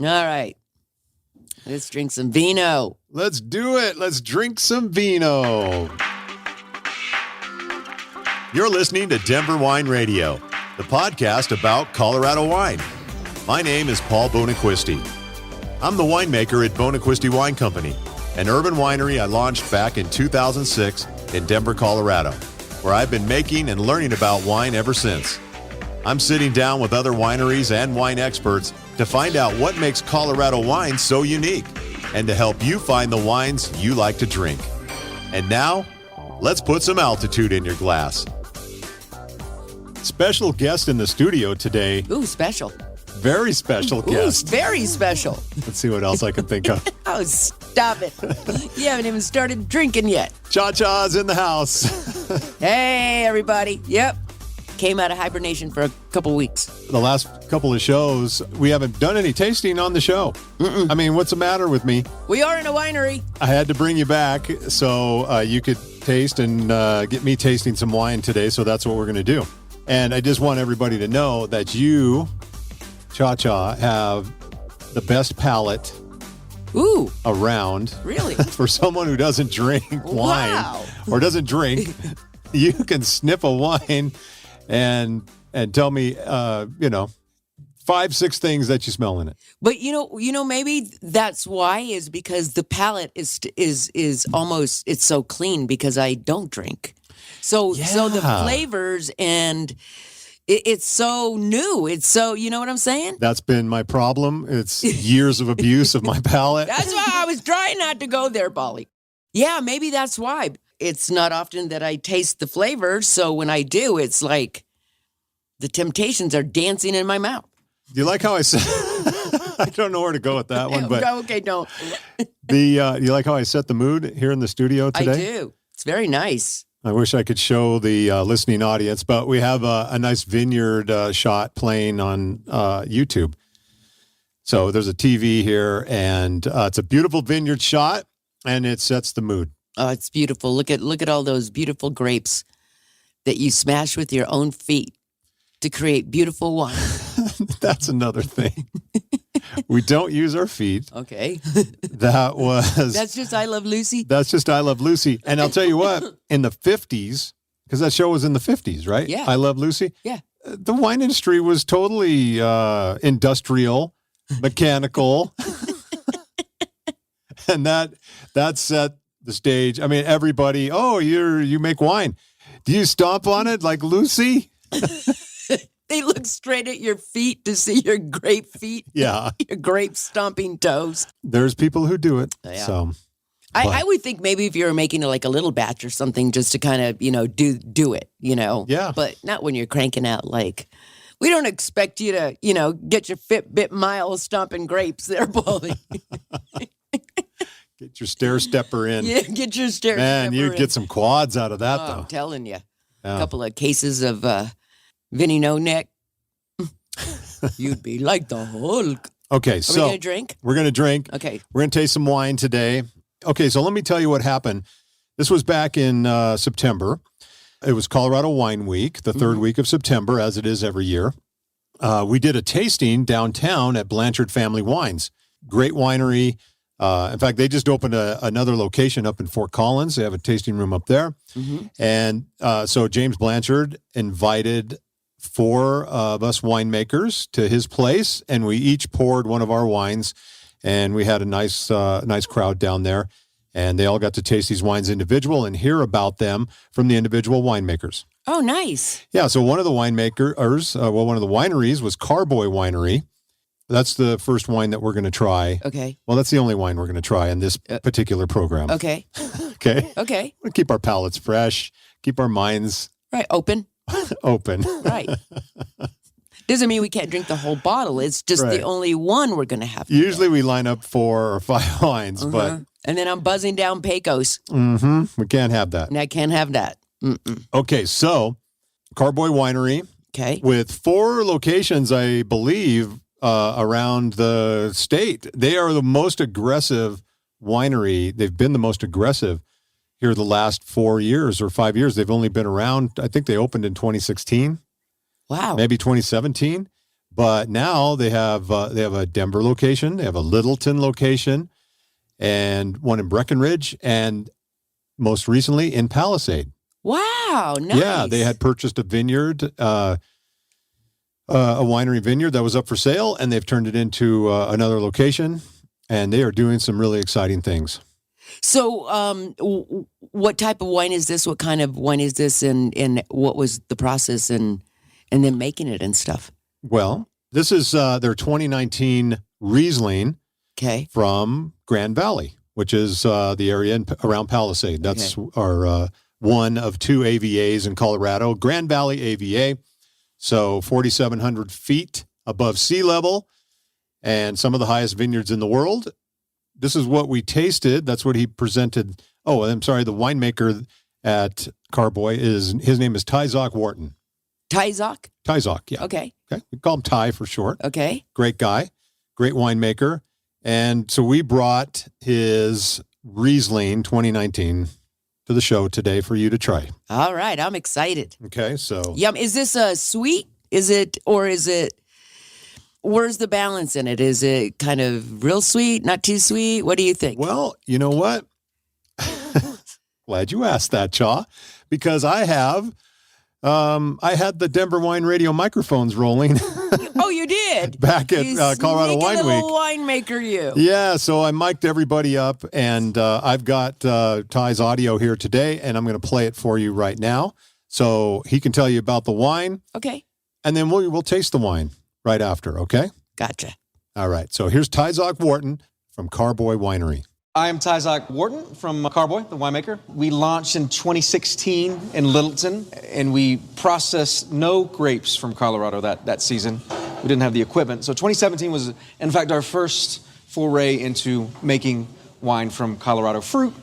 All right. Let's drink some vino. Let's do it. Let's drink some vino. You're listening to Denver Wine Radio, the podcast about Colorado wine. My name is Paul Bonaquisti. I'm the winemaker at Bonaquisti Wine Company, an urban winery I launched back in 2006 in Denver, Colorado, where I've been making and learning about wine ever since. I'm sitting down with other wineries and wine experts to find out what makes Colorado wine so unique and to help you find the wines you like to drink. And now, let's put some altitude in your glass. Special guest in the studio today. Ooh, special. Very special guest. Ooh, very special. Let's see what else I can think of. Oh, stop it. You haven't even started drinking yet. ChaCha's in the house. Hey, everybody. Yep. Came out of hibernation for a couple weeks. The last couple of shows, we haven't done any tasting on the show. I mean, what's the matter with me? We are in a winery. I had to bring you back so you could taste and get me tasting some wine today. So that's what we're going to do. And I just want everybody to know that you, ChaCha, have the best palate around. Really? For someone who doesn't drink wine or doesn't drink, you can sniff a wine and tell me, 5-6 things that you smell in it. But maybe that's why is because the palate is almost, it's so clean because I don't drink. So the flavors and it's so new. It's so, you know what I'm saying? That's been my problem. It's years of abuse of my palate. That's why I was trying not to go there, Polly. Yeah, maybe that's why. It's not often that I taste the flavors. So when I do, it's like the temptations are dancing in my mouth. Do you like how I said, I don't know where to go with that one, but okay, don't. You like how I set the mood here in the studio today? I do. It's very nice. I wish I could show the listening audience, but we have a nice vineyard shot playing on YouTube. So there's a TV here, and it's a beautiful vineyard shot, and it sets the mood. Oh, it's beautiful. Look at all those beautiful grapes that you smash with your own feet to create beautiful wine. That's another thing. We don't use our feet. Okay. That's just I Love Lucy? That's just I Love Lucy. And I'll tell you what, in the 50s, because that show was in the 50s, right? Yeah. I Love Lucy? Yeah. The wine industry was totally industrial, mechanical. And that set the stage. I mean, everybody, you make wine. Do you stomp on it like Lucy? They look straight at your feet to see your grape feet. Yeah. Your grape stomping toes. There's people who do it. Yeah. So I would think maybe if you were making like a little batch or something just to kind of, do it, Yeah. But not when you're cranking out like, we don't expect you to, get your Fitbit miles stomping grapes there, Paulie. Get your stair stepper in. Yeah, get your stair stepper Man, you'd in. get some quads out of that, though. I'm telling you. Yeah. A couple of cases of Vinny No Neck. You'd be like the Hulk. Okay, Are so we going to drink? We're going to drink. Okay. We're going to taste some wine today. Okay, so let me tell you what happened. This was back in September. It was Colorado Wine Week, the third week of September, as it is every year. We did a tasting downtown at Blanchard Family Wines. Great winery. In fact, they just opened another location up in Fort Collins. They have a tasting room up there. Mm-hmm. And so James Blanchard invited 4 of us winemakers to his place, and we each poured one of our wines, and we had a nice crowd down there, and they all got to taste these wines individual and hear about them from the individual winemakers. Oh, nice. Yeah, so one of the winemakers, one of the wineries was Carboy Winery. That's the first wine that we're going to try. Okay. Well, that's the only wine we're going to try in this particular program. Okay. Okay? Okay. We'll keep our palates fresh, keep our minds Right. Open. open. Right. Doesn't mean we can't drink the whole bottle. It's just Right. the only one we're going to have. Usually we line up 4 or 5 wines, but And then I'm buzzing down Pecos. we can't have that. And I can't have that. Mm-mm. Okay, so Carboy Winery Okay. with 4 locations, I believe, around the state. They are the most aggressive winery. They've been the most aggressive here the last 4 years or 5 years. They've only been around, I think they opened in 2016. Wow. Maybe 2017. But now they have a Denver location, they have a Littleton location, and one in Breckenridge, and most recently in Palisade. Wow, nice. Yeah, they had purchased a vineyard, a winery vineyard that was up for sale, and they've turned it into another location, and they are doing some really exciting things. So, what type of wine is this? What kind of wine is this? And what was the process and then making it and stuff? Well, this is their 2019 Riesling from Grand Valley, which is the area around Palisade. That's our one of two AVAs in Colorado, Grand Valley AVA. So 4,700 feet above sea level and some of the highest vineyards in the world. This is what we tasted. That's what he presented. Oh, I'm sorry. The winemaker at Carboy his name is Tyzok Wharton. Tyzok? Tyzok, yeah. Okay. We call him Ty for short. Okay. Great guy, great winemaker. And so we brought his Riesling 2019 to the show today for you to try. All right. I'm excited. Okay, so. Yum. Is this a sweet? Where's the balance in it? Is it kind of real sweet, not too sweet? What do you think? Well, you know what? Glad you asked that, Cha, because I had the Denver Wine Radio microphones rolling. Oh, you did? Back at Colorado Wine Week. Winemaker, you. Yeah, so I mic'd everybody up, and I've got Ty's audio here today, and I'm going to play it for you right now. So he can tell you about the wine. Okay. And then we'll taste the wine right after, okay? Gotcha. All right, so here's Tyzok Wharton from Carboy Winery. I am Tyzok Wharton from Carboy, the winemaker. We launched in 2016 in Littleton, and we processed no grapes from Colorado that season. We didn't have the equipment. So 2017 was, in fact, our first foray into making wine from Colorado fruit.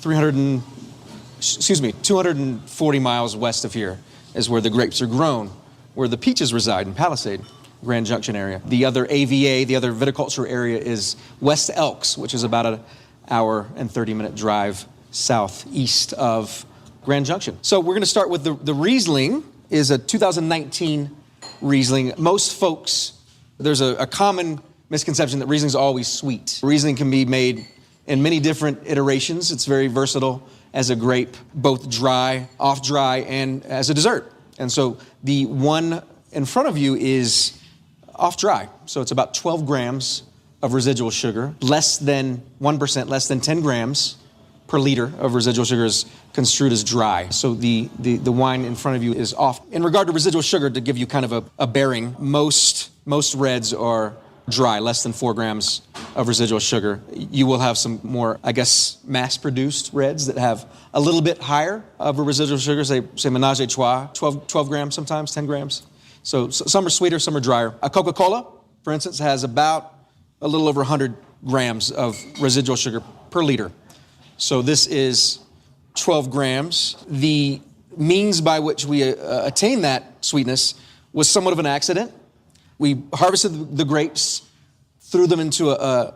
240 miles west of here is where the grapes are grown, where the peaches reside in Palisade, Grand Junction area. The other AVA, the other viticulture area is West Elks, which is about an hour and 30-minute drive southeast of Grand Junction. So we're going to start with the Riesling. Is a 2019 Riesling. Most folks, there's a common misconception that Riesling is always sweet. Riesling can be made in many different iterations. It's very versatile as a grape, both dry, off dry, and as a dessert. And so the one in front of you is off dry. So it's about 12 grams of residual sugar, less than 1%, less than 10 grams per liter of residual sugar is construed as dry. So the wine in front of you is off. In regard to residual sugar, to give you kind of a bearing, most reds are dry, less than 4 grams of residual sugar. You will have some more, I guess, mass-produced reds that have a little bit higher of a residual sugar, say Menage a Trois, 12 grams sometimes, 10 grams. So some are sweeter, some are drier. A Coca-Cola, for instance, has about a little over 100 grams of residual sugar per liter. So this is 12 grams. The means by which we attain that sweetness was somewhat of an accident. We harvested the grapes, threw them into a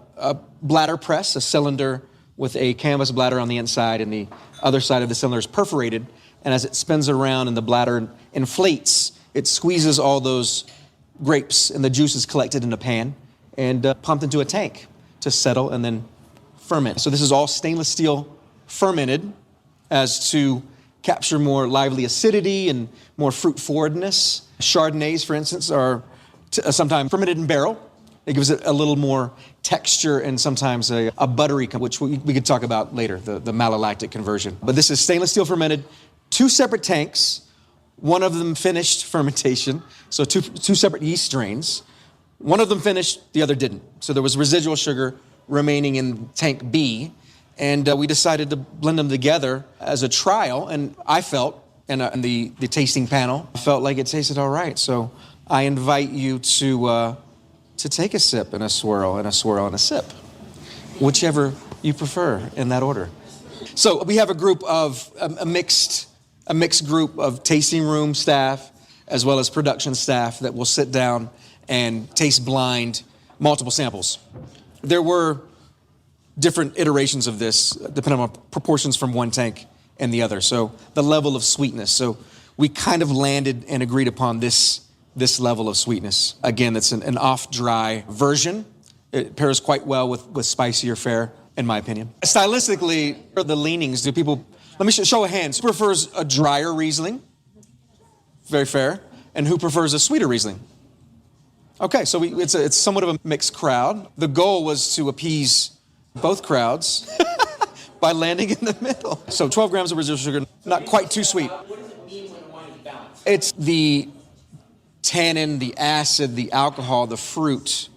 bladder press, a cylinder with a canvas bladder on the inside, and the other side of the cylinder is perforated. And as it spins around and the bladder inflates, it squeezes all those grapes and the juices collected in a pan and pumped into a tank to settle and then ferment. So this is all stainless steel fermented as to capture more lively acidity and more fruit forwardness. Chardonnays, for instance, are sometimes fermented in barrel. It gives it a little more texture and sometimes a buttery, which we could talk about later, the malolactic conversion. But this is stainless steel fermented, 2 separate tanks. One of them finished fermentation, so two separate yeast strains. One of them finished, the other didn't. So there was residual sugar remaining in tank B, and we decided to blend them together as a trial, and I felt, and the tasting panel felt like it tasted all right. So I invite you to take a sip and a swirl and a swirl and a sip, whichever you prefer in that order. So we have a group of a mixed group of tasting room staff as well as production staff that will sit down and taste blind multiple samples. There were different iterations of this depending on proportions from one tank and the other. So the level of sweetness. So we kind of landed and agreed upon this this level of sweetness. Again, it's an off-dry version. It pairs quite well with spicier fare, in my opinion. Stylistically, the leanings, do people, let me show of hands. Who prefers a drier Riesling? Very fair. And who prefers a sweeter Riesling? Okay, so it's somewhat of a mixed crowd. The goal was to appease both crowds by landing in the middle. So 12 grams of residual sugar, not quite too sweet. What does it mean when the wine is balanced? It's the tannin, the acid, the alcohol, the fruit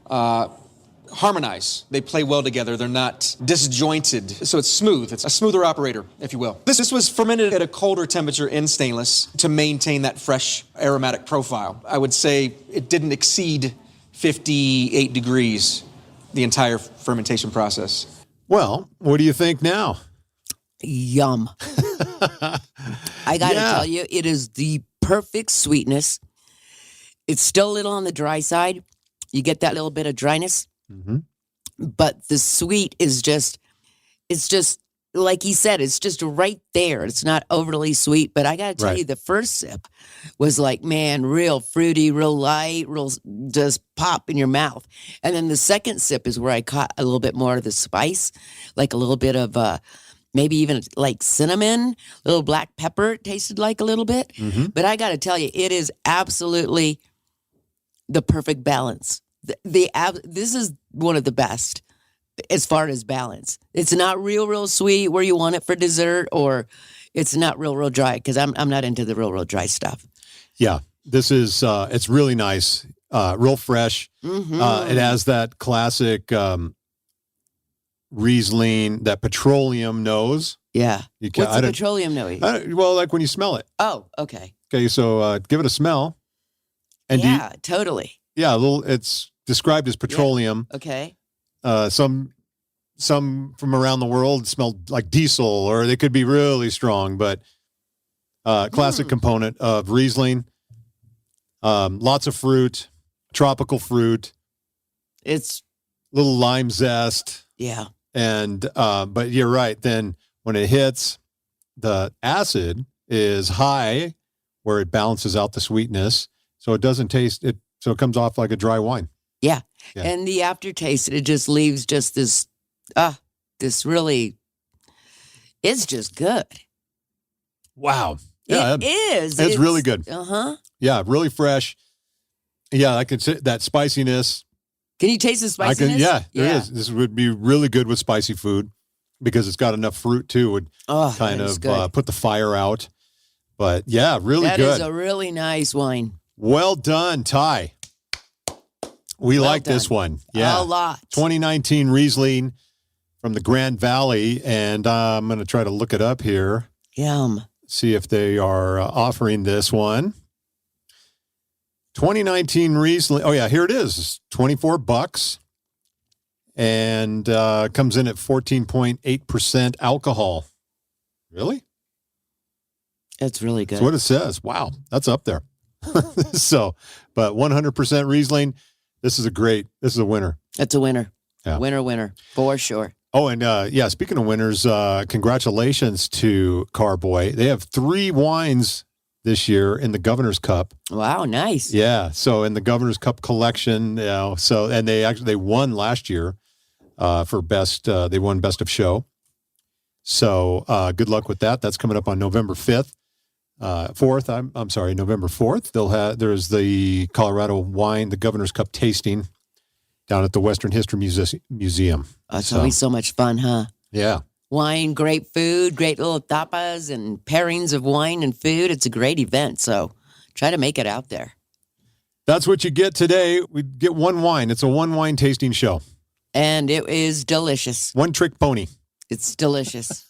harmonize. They play well together. They're not disjointed. So it's smooth. It's a smoother operator, if you will. This was fermented at a colder temperature in stainless to maintain that fresh aromatic profile. I would say it didn't exceed 58 degrees the entire fermentation process. Well, what do you think now? Yum. I got to tell you, it is the perfect sweetness. It's still a little on the dry side. You get that little bit of dryness. Mm-hmm. But the sweet is just, it's just, like he said, it's just right there. It's not overly sweet. But I got to tell you, the first sip was like, man, real fruity, real light, real just pop in your mouth. And then the second sip is where I caught a little bit more of the spice, like a little bit of maybe even like cinnamon, a little black pepper, it tasted like a little bit. Mm-hmm. But I got to tell you, it is absolutely the perfect balance. This is one of the best as far as balance. It's not real sweet where you want it for dessert, or it's not real dry, because I'm not into the real dry stuff. Yeah, this is it's really nice, real fresh. Mm-hmm. It has that classic Riesling, that petroleum nose. Yeah. What's the petroleum nose? Well, like when you smell it. Oh, okay. Okay, so give it a smell. And totally. Yeah, it's described as petroleum. Yeah. Okay. Some from around the world smelled like diesel, or they could be really strong, but classic component of Riesling. Lots of fruit, tropical fruit. It's little lime zest. Yeah. And but you're right. Then when it hits, the acid is high, where it balances out the sweetness, so it doesn't taste it. So it comes off like a dry wine. Yeah. And the aftertaste, it just leaves just this really, it's just good. Wow. Yeah, it is. It's really good. Uh-huh. Yeah, really fresh. Yeah, I can say that spiciness. Can you taste the spiciness? There is. This would be really good with spicy food because it's got enough fruit too. Would kind of put the fire out. But yeah, really good. That is a really nice wine. Well done, Ty. We like this one. Yeah. A lot. 2019 Riesling from the Grand Valley. And I'm going to try to look it up here. Yum. See if they are offering this one. 2019 Riesling. Oh, yeah, here it is. $24. And comes in at 14.8% alcohol. Really? It's really good. That's what it says. Wow. That's up there. So, but 100% Riesling. This is a winner. It's a winner. Yeah. Winner, for sure. Oh, and speaking of winners, congratulations to Carboy. They have 3 wines this year in the Governor's Cup. Wow, nice. Yeah, so in the Governor's Cup collection, and they won last year for best. They won best of show. So good luck with that. That's coming up on November 4th. November 4th. There's the Colorado wine, the Governor's Cup tasting down at the Western History Museum. It's always so much fun, huh? Yeah. Wine, great food, great little tapas and pairings of wine and food. It's a great event, so try to make it out there. That's what you get today. We get one wine. It's a one wine tasting show. And it is delicious. One trick pony. It's delicious.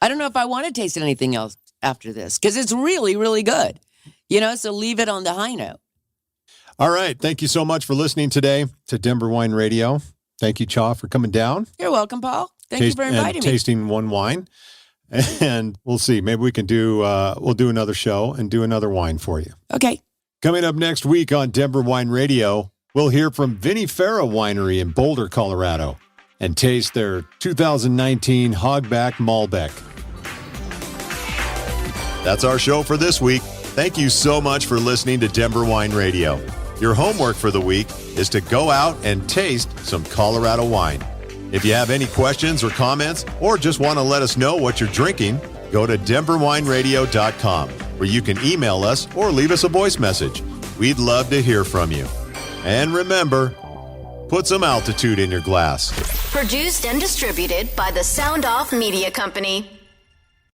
I don't know if I want to taste anything else after this, because it's really, really good. So leave it on the high note. All right. Thank you so much for listening today to Denver Wine Radio. Thank you, Cha, for coming down. You're welcome, Paul. Thank you for inviting me. Tasting one wine. And we'll see. Maybe we can we'll do another show and do another wine for you. Okay. Coming up next week on Denver Wine Radio, we'll hear from Vinnie Farah Winery in Boulder, Colorado, and taste their 2019 Hogback Malbec. That's our show for this week. Thank you so much for listening to Denver Wine Radio. Your homework for the week is to go out and taste some Colorado wine. If you have any questions or comments, or just want to let us know what you're drinking, go to denverwineradio.com, where you can email us or leave us a voice message. We'd love to hear from you. And remember, put some altitude in your glass. Produced and distributed by the Sound Off Media Company.